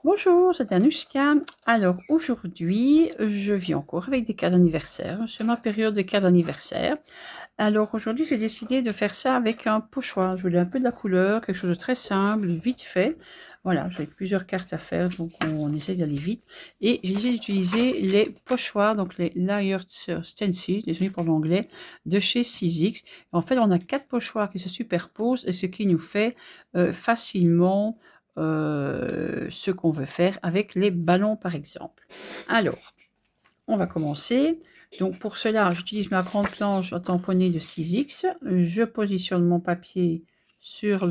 Bonjour, c'est Anushka. Alors aujourd'hui, je vis encore avec des cartes d'anniversaire. C'est ma période de cartes d'anniversaire. Alors aujourd'hui, j'ai décidé de faire ça avec un pochoir. Je voulais un peu de la couleur, quelque chose de très simple, vite fait. Voilà, j'ai plusieurs cartes à faire, donc on essaie d'aller vite. Et j'ai décidé d'utiliser les pochoirs, donc les Layered Stencil, désolé pour l'anglais, de chez Sizzix. En fait, on a 4 pochoirs qui se superposent et ce qui nous fait facilement ce qu'on veut faire avec les ballons par exemple. Alors, on va commencer. Donc pour cela, j'utilise ma grande planche à tamponner de 6X. Je positionne mon papier sur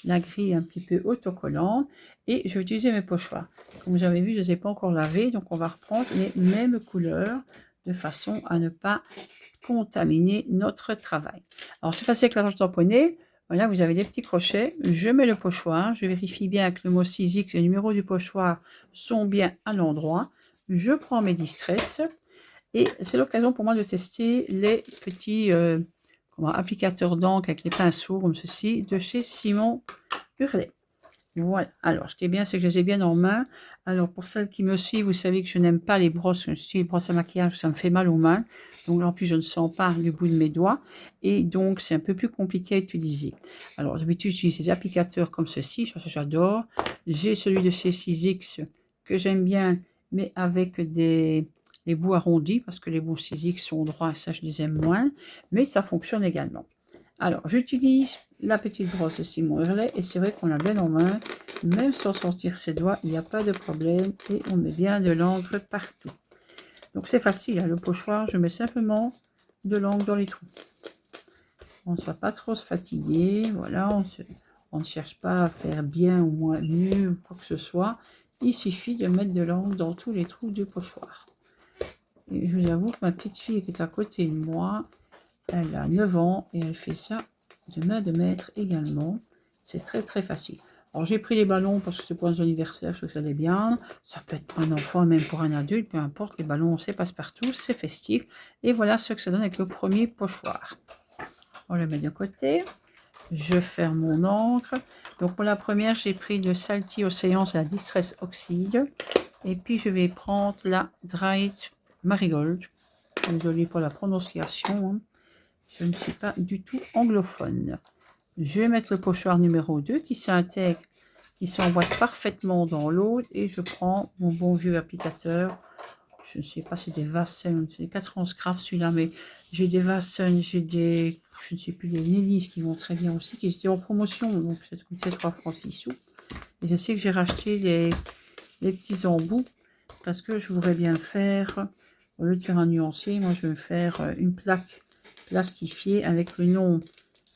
la grille un petit peu autocollante et je vais utiliser mes pochoirs. Comme vous avez vu, je ne les ai pas encore lavés, donc on va reprendre les mêmes couleurs de façon à ne pas contaminer notre travail. Alors c'est facile avec la planche tamponnée. Voilà, vous avez des petits crochets. Je mets le pochoir. Je vérifie bien que le mot 6X et le numéro du pochoir sont bien à l'endroit. Je prends mes distress et c'est l'occasion pour moi de tester les petits applicateurs d'encre avec les pinceaux comme ceci de chez Simon Hurlet. Voilà. Alors, ce qui est bien, c'est que je les ai bien en main. Alors, pour celles qui me suivent, vous savez que je n'aime pas les brosses. Les brosses à maquillage, ça me fait mal aux mains. Donc, en plus, je ne sens pas le bout de mes doigts. Et donc, c'est un peu plus compliqué à utiliser. Alors, d'habitude, j'utilise des applicateurs comme ceci. Ça, j'adore. J'ai celui de chez 6X que j'aime bien, mais avec des bouts arrondis, parce que les bouts 6X sont droits et ça, je les aime moins. Mais ça fonctionne également. Alors, j'utilise la petite brosse de Simon Hurlet et c'est vrai qu'on l'a bien en main. Même sans sortir ses doigts, il n'y a pas de problème et on met bien de l'encre partout. Donc, c'est facile, hein, le pochoir, je mets simplement de l'encre dans les trous. On ne soit pas trop se fatiguer, voilà, on ne cherche pas à faire bien ou moins mieux ou quoi que ce soit. Il suffit de mettre de l'encre dans tous les trous du pochoir. Et je vous avoue que ma petite fille qui est à côté de moi, elle a 9 ans et elle fait ça de main de maître également. C'est très très facile. Alors j'ai pris les ballons parce que c'est pour un anniversaire, je trouve que ça allait bien. Ça peut être pour un enfant, même pour un adulte, peu importe. Les ballons, c'est passe-partout, c'est festif. Et voilà ce que ça donne avec le premier pochoir. On le met de côté. Je ferme mon encre. Donc pour la première, j'ai pris le Salty Ocean, la Distress Oxide. Et puis je vais prendre la Dried Marigold. Désolée pour la prononciation, hein. Je ne suis pas du tout anglophone. Je vais mettre le pochoir numéro 2 qui s'intègre, qui s'emboîte parfaitement dans l'autre. Et je prends mon bon vieux applicateur. Je ne sais pas si c'est des Vassen, c'est des 411 Craft celui-là, mais j'ai des Vassen, j'ai des, je ne sais plus, des Nélis qui vont très bien aussi, qui étaient en promotion. Donc ça coûtait 3 francs 6 sous. Et je sais que j'ai racheté les petits embouts parce que je voudrais bien faire, au lieu de faire un nuancier, moi je vais faire une plaque plastifiée avec le nom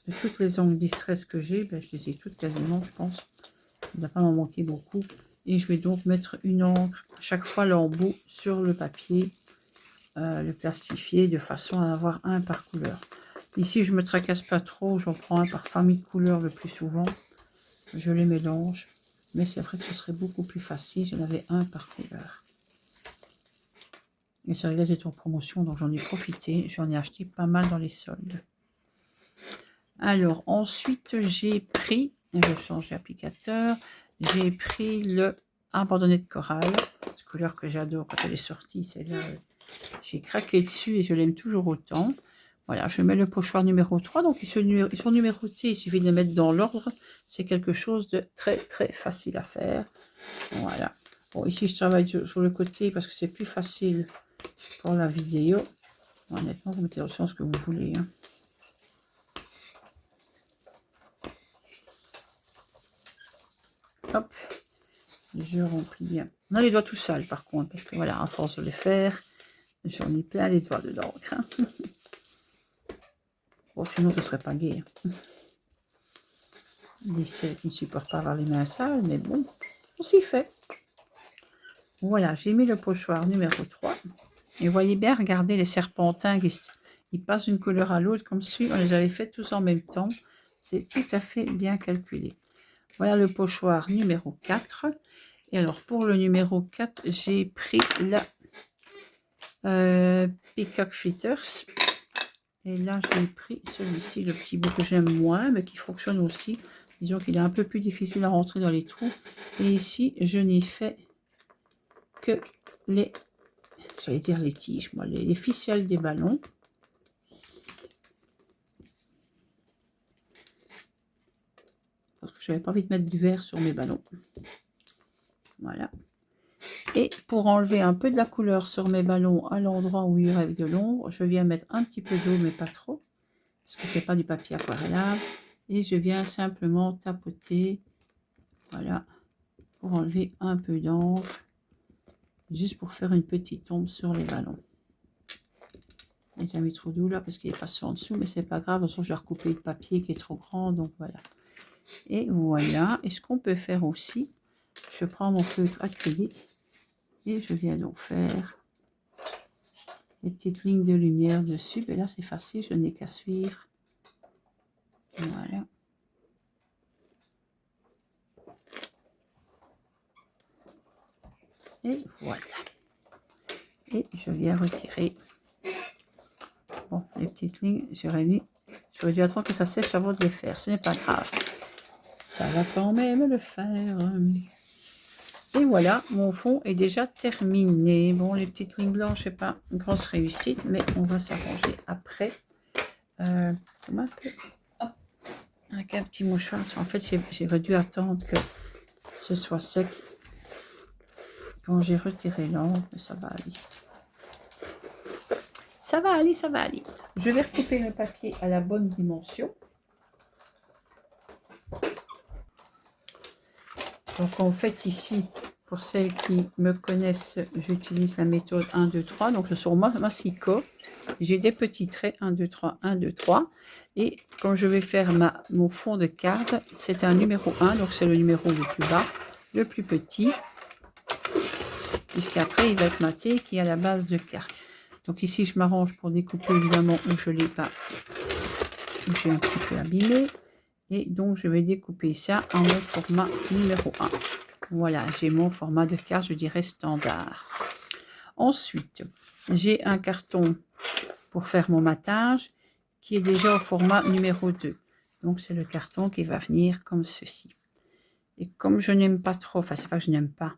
de toutes les encres distress que j'ai. Ben, je les ai toutes quasiment, je pense. Il ne va pas m'en manquer beaucoup. Et je vais donc mettre une encre à chaque fois l'embout sur le papier, le plastifier, de façon à avoir un par couleur. Ici, je ne me tracasse pas trop, j'en prends un par famille de couleurs le plus souvent. Je les mélange, mais c'est vrai que ce serait beaucoup plus facile si j'en avais un par couleur. Et ça, là, c'est en promotion, donc j'en ai profité. J'en ai acheté pas mal dans les soldes. Alors, ensuite, j'ai pris, je change d'applicateur, j'ai pris le abandonné de corail, cette couleur que j'adore quand elle est sortie, celle-là, j'ai craqué dessus et je l'aime toujours autant. Voilà, je mets le pochoir numéro 3, donc ils sont numérotés, il suffit de les mettre dans l'ordre, c'est quelque chose de très très facile à faire. Voilà. Bon, ici je travaille sur le côté parce que c'est plus facile pour la vidéo. Honnêtement, vous mettez dans le sens que vous voulez, hein. Hop, je remplis bien. On a les doigts tout sales par contre, parce que voilà, à force de les faire, j'en ai plein les doigts dedans. Hein. Bon, sinon ce serait pas gai. Hein. Des celles qui ne supportent pas avoir les mains sales, mais bon, on s'y fait. Voilà, j'ai mis le pochoir numéro 3. Et vous voyez bien, regardez les serpentins, ils passent d'une couleur à l'autre comme si on les avait fait tous en même temps. C'est tout à fait bien calculé. Voilà le pochoir numéro 4. Et alors, pour le numéro 4, j'ai pris la Peacock Fitters. Et là, j'ai pris celui-ci, le petit bout que j'aime moins, mais qui fonctionne aussi. Disons qu'il est un peu plus difficile à rentrer dans les trous. Et ici, je n'ai fait que les, j'allais dire les tiges, moi, les ficelles des ballons. Parce que je n'avais pas envie de mettre du verre sur mes ballons. Voilà. Et pour enlever un peu de la couleur sur mes ballons à l'endroit où il y aurait de l'ombre, je viens mettre un petit peu d'eau, mais pas trop. Parce que ce n'est pas du papier aquarellable. Et je viens simplement tapoter. Voilà. Pour enlever un peu d'encre. Juste pour faire une petite ombre sur les ballons. J'ai mis trop d'eau là parce qu'il est passé en dessous, mais c'est pas grave. De toute façon, je vais recouper le papier qui est trop grand, donc voilà. Et voilà. Et ce qu'on peut faire aussi, je prends mon feutre acrylique et je viens donc faire les petites lignes de lumière dessus. Et là, c'est facile, je n'ai qu'à suivre. Voilà. Et voilà. Et je viens retirer. Bon, les petites lignes, j'aurais dû attendre que ça sèche avant de les faire. Ce n'est pas grave. Ça va quand même le faire. Et voilà, mon fond est déjà terminé. Bon, les petites lignes blanches, c'est pas une grosse réussite, mais on va s'arranger après. Avec un petit mouchoir. En fait, j'ai dû attendre que ce soit sec. Quand j'ai retiré l'encre, ça va aller. Ça va aller, ça va aller. Je vais recouper le papier à la bonne dimension. Donc en fait ici, pour celles qui me connaissent, j'utilise la méthode 1, 2, 3. Donc sur ma Sico, j'ai des petits traits 1, 2, 3, 1, 2, 3. Et quand je vais faire mon fond de carte, c'est un numéro 1, donc c'est le numéro le plus bas, le plus petit. Puisqu'après, il va être maté qui est à la base de carte. Donc ici, je m'arrange pour découper évidemment où je ne l'ai pas, où j'ai un petit peu abîmé. Et donc, je vais découper ça en mon format numéro 1. Voilà, j'ai mon format de carte, je dirais standard. Ensuite, j'ai un carton pour faire mon matage qui est déjà au format numéro 2. Donc, c'est le carton qui va venir comme ceci. Et comme je n'aime pas trop, enfin, c'est pas que je n'aime pas,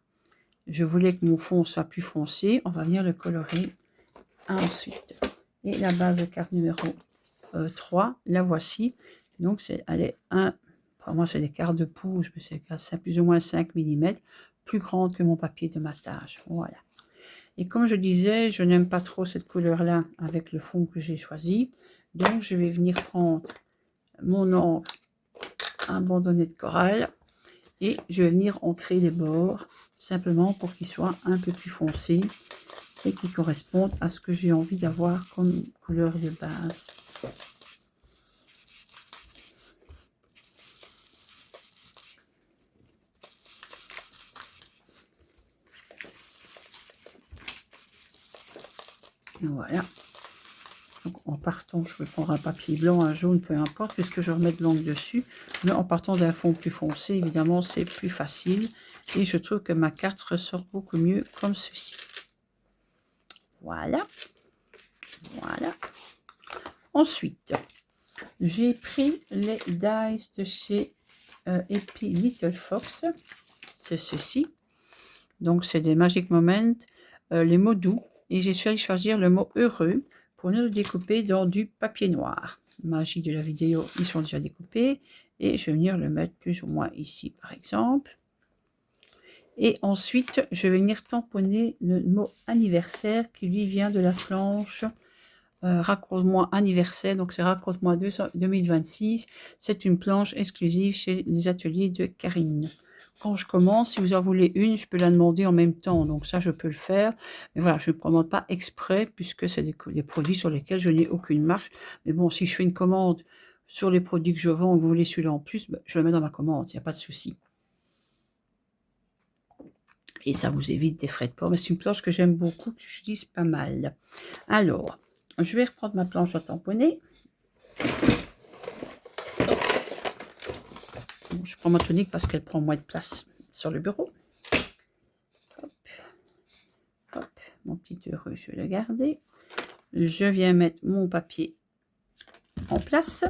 je voulais que mon fond soit plus foncé, on va venir le colorer ensuite. Et la base de carte numéro 3, la voici. Donc, elle est pour moi, c'est des cartes de pouce, mais c'est plus ou moins 5 mm, plus grande que mon papier de matage. Voilà. Et comme je disais, je n'aime pas trop cette couleur-là avec le fond que j'ai choisi. Donc, je vais venir prendre mon encre abandonnée de corail et je vais venir ancrer les bords simplement pour qu'ils soient un peu plus foncés et qui correspondent à ce que j'ai envie d'avoir comme couleur de base. Voilà. Donc en partant, je vais prendre un papier blanc, un jaune, peu importe, puisque je remets de l'encre dessus. Mais en partant d'un fond plus foncé, évidemment, c'est plus facile. Et je trouve que ma carte ressort beaucoup mieux comme ceci. Voilà. Voilà. Ensuite, j'ai pris les dies de chez Epi Little Fox. C'est ceci. Donc, c'est des Magic Moments, les mots doux. Et j'ai choisi le mot heureux pour nous le découper dans du papier noir. Magie de la vidéo, ils sont déjà découpés. Et je vais venir le mettre plus ou moins ici, par exemple. Et ensuite, je vais venir tamponner le mot anniversaire qui lui vient de la planche Raconte-moi anniversaire. Donc, c'est Raconte-moi 2026. C'est une planche exclusive chez les ateliers de Karine. Quand je commence, si vous en voulez une, je peux la demander en même temps. Donc ça, je peux le faire. Mais voilà, je ne commande pas exprès puisque c'est des produits sur lesquels je n'ai aucune marge. Mais bon, si je fais une commande sur les produits que je vends et que vous voulez celui-là en plus, ben, je le mets dans ma commande. Il n'y a pas de souci. Et ça vous évite des frais de port. Mais c'est une planche que j'aime beaucoup, que j'utilise pas mal. Alors, je vais reprendre ma planche à tamponner. Je prends ma tonique parce qu'elle prend moins de place sur le bureau. Hop, hop, mon petit heureux, je vais le garder. Je viens mettre mon papier en place.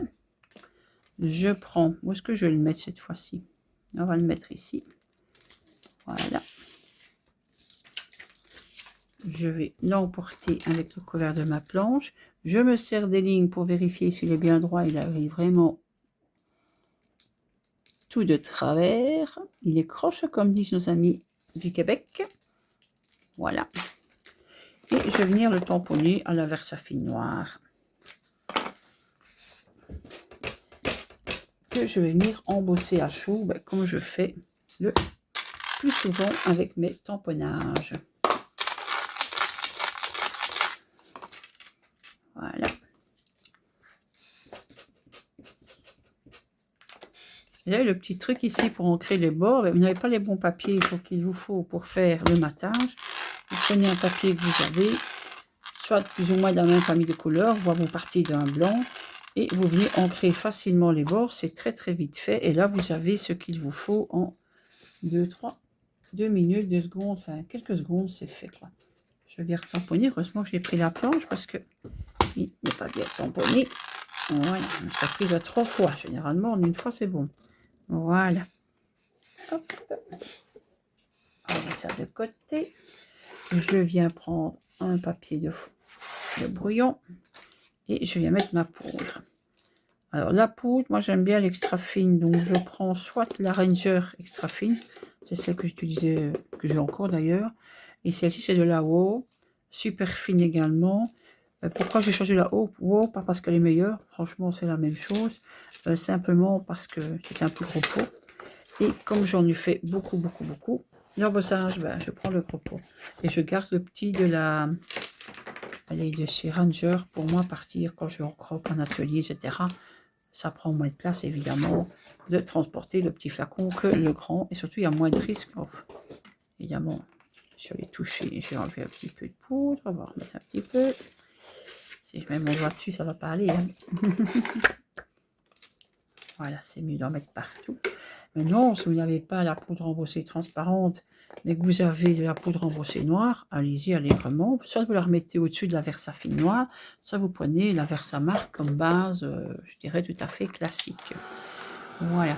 je prends, où est-ce que je vais le mettre cette fois-ci? On va le mettre ici. Voilà. Je vais l'emporter avec le couvert de ma planche. Je me sers des lignes pour vérifier s'il est bien droit. Il arrive vraiment tout de travers. Il est croche, comme disent nos amis du Québec. Voilà. Et je vais venir le tamponner à la Versafine noire. Que je vais venir embosser à chaud, comme je fais le plus souvent avec mes tamponnages. Voilà. Et là, le petit truc ici pour ancrer les bords, vous n'avez pas les bons papiers qu'il vous faut pour faire le matage. Vous prenez un papier que vous avez, soit plus ou moins de la même famille de couleurs, voire vous partez d'un blanc, et vous venez ancrer facilement les bords. C'est très très vite fait. Et là, vous avez ce qu'il vous faut en 2 minutes, 2 secondes, enfin quelques secondes, c'est fait, quoi. Je vais retamponner. Heureusement que j'ai pris la planche parce que il n'est pas bien tamponné. Voilà, je me suis prise à 3 fois. Généralement, en une fois, c'est bon. Voilà. Hop. On met ça de côté. Je viens prendre un papier de brouillon et je viens mettre ma poudre. Alors la poudre, moi j'aime bien l'extra fine, donc je prends soit la Ranger extra fine, c'est celle que j'utilisais, que j'ai encore d'ailleurs, et celle-ci c'est de la WOW, super fine également. Pourquoi j'ai changé la WOW? Pas parce qu'elle est meilleure, franchement c'est la même chose, simplement parce que c'est un plus gros pot. Et comme j'en ai fait beaucoup, l'embossage, je prends le gros pot. Et je garde le petit de la... Allez, de chez Ranger pour moi partir quand je croque en atelier, etc. Ça prend moins de place, évidemment, de transporter le petit flacon que le grand. Et surtout, il y a moins de risques. Oh, évidemment, sur les toucher, je vais enlever un petit peu de poudre. On va remettre un petit peu. Si je mets mon doigt dessus, ça va pas aller. Hein. Voilà, c'est mieux d'en mettre partout. Mais non, si vous n'avez pas la poudre embossée transparente, mais que vous avez de la poudre embossée noire, allez-y allègrement. Soit vous la remettez au-dessus de la Versafine noire, soit vous prenez la Versamark comme base, je dirais tout à fait classique. Voilà.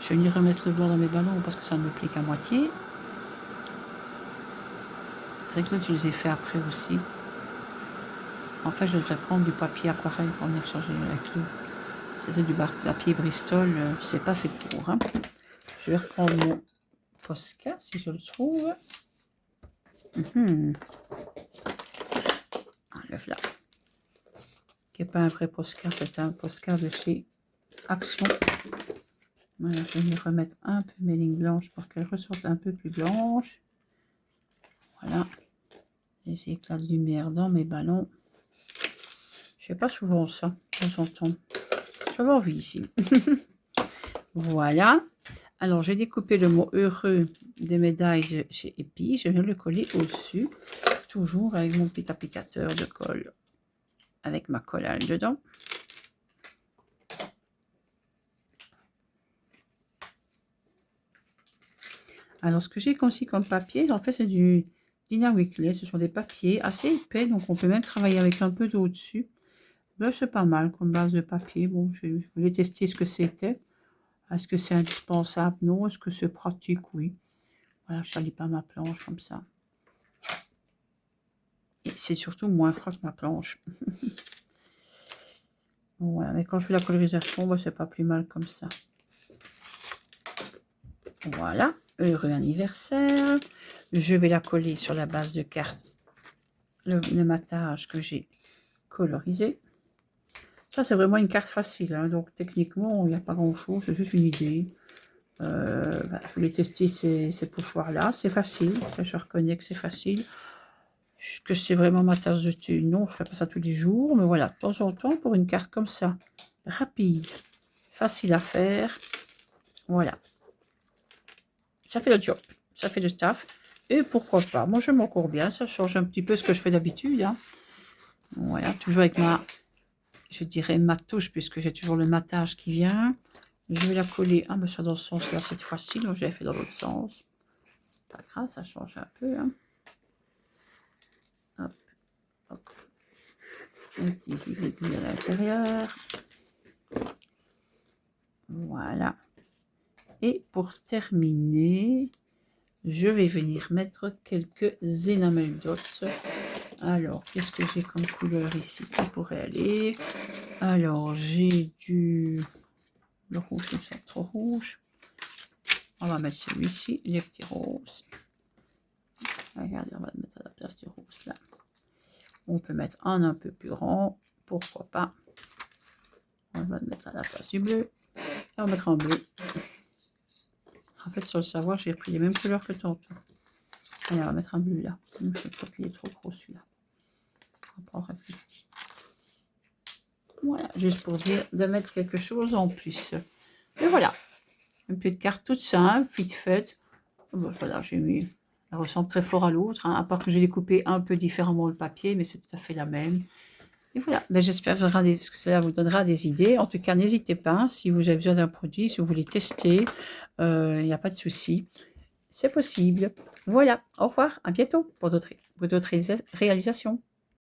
Je vais venir remettre le blanc dans mes ballons parce que ça ne me plaît qu'à moitié. C'est vrai que là, je les ai fait après aussi. En fait, je devrais prendre du papier aquarelle pour venir changer avec lui. C'est du papier Bristol, c'est pas fait pour. Hein. Je vais reprendre mon Posca si je le trouve. Ah, le voilà. Qui n'est pas un vrai Posca, c'est un Posca de chez Action. Voilà, je vais venir remettre un peu mes lignes blanches pour qu'elles ressortent un peu plus blanches. Voilà. Les éclats de lumière dans mes ballons. Je fais pas souvent ça, de temps en temps. J'avais envie ici. Voilà. Alors, j'ai découpé le mot heureux des médailles chez Epi. Je viens le coller au-dessus. Toujours avec mon petit applicateur de colle. Avec ma collage dedans. Alors, ce que j'ai aussi comme papier, en fait, c'est du Dina Weekly. Ce sont des papiers assez épais, donc on peut même travailler avec un peu d'eau dessus. Là, c'est pas mal comme base de papier. Bon, je voulais tester ce que c'était. Est-ce que c'est indispensable? Non. Est-ce que c'est pratique? Oui. Voilà, je salis pas ma planche comme ça. Et c'est surtout moins froid que ma planche. Voilà, mais quand je fais la colorisation, c'est pas plus mal comme ça. Voilà, heureux anniversaire. Je vais la coller sur la base de carte, le matage que j'ai colorisé. Ça, c'est vraiment une carte facile, hein, donc techniquement, il n'y a pas grand-chose, c'est juste une idée. Je voulais tester ces pochoirs-là, c'est facile, je reconnais que c'est facile. Que c'est vraiment ma tasse de thé, non, je ne ferai pas ça tous les jours, mais voilà, de temps en temps, pour une carte comme ça, rapide, facile à faire, voilà. Ça fait le job, ça fait le staff, et pourquoi pas, moi je m'en cours bien, ça change un petit peu ce que je fais d'habitude, hein. Voilà, toujours avec ma, je dirais ma touche, puisque j'ai toujours le matage qui vient. Je vais la coller, ah, mais ça dans ce sens-là cette fois-ci, donc je l'ai fait dans l'autre sens. Pas grave, ça change un peu, hein. Hop, hop. Un petit zigzag à l'intérieur. Voilà. Et pour terminer, je vais venir mettre quelques enamel dots. Alors, qu'est-ce que j'ai comme couleur ici qui pourrait aller? Alors, j'ai le rouge me semble trop rouge. On va mettre celui-ci, les petits roses. Regardez, on va le mettre à la place du rose là. On peut mettre un peu plus grand, pourquoi pas. On va le mettre à la place du bleu. Et on va mettre un bleu. En fait, sur le savoir, j'ai pris les mêmes couleurs que tantôt. Allez, on va mettre un bleu là. Je crois qu'il est trop gros celui-là. On va prendre un plus petit. Voilà, juste pour dire de mettre quelque chose en plus. Et voilà, une petite carte toute simple, vite faite. Bon, voilà, j'ai mis. Elle ressemble très fort à l'autre, hein, à part que j'ai découpé un peu différemment le papier, mais c'est tout à fait la même. Et voilà, ben, j'espère que cela vous donnera des idées. En tout cas, n'hésitez pas, si vous avez besoin d'un produit, si vous voulez tester, il n'y a pas de souci. C'est possible. Voilà, au revoir, à bientôt pour d'autres réalisations.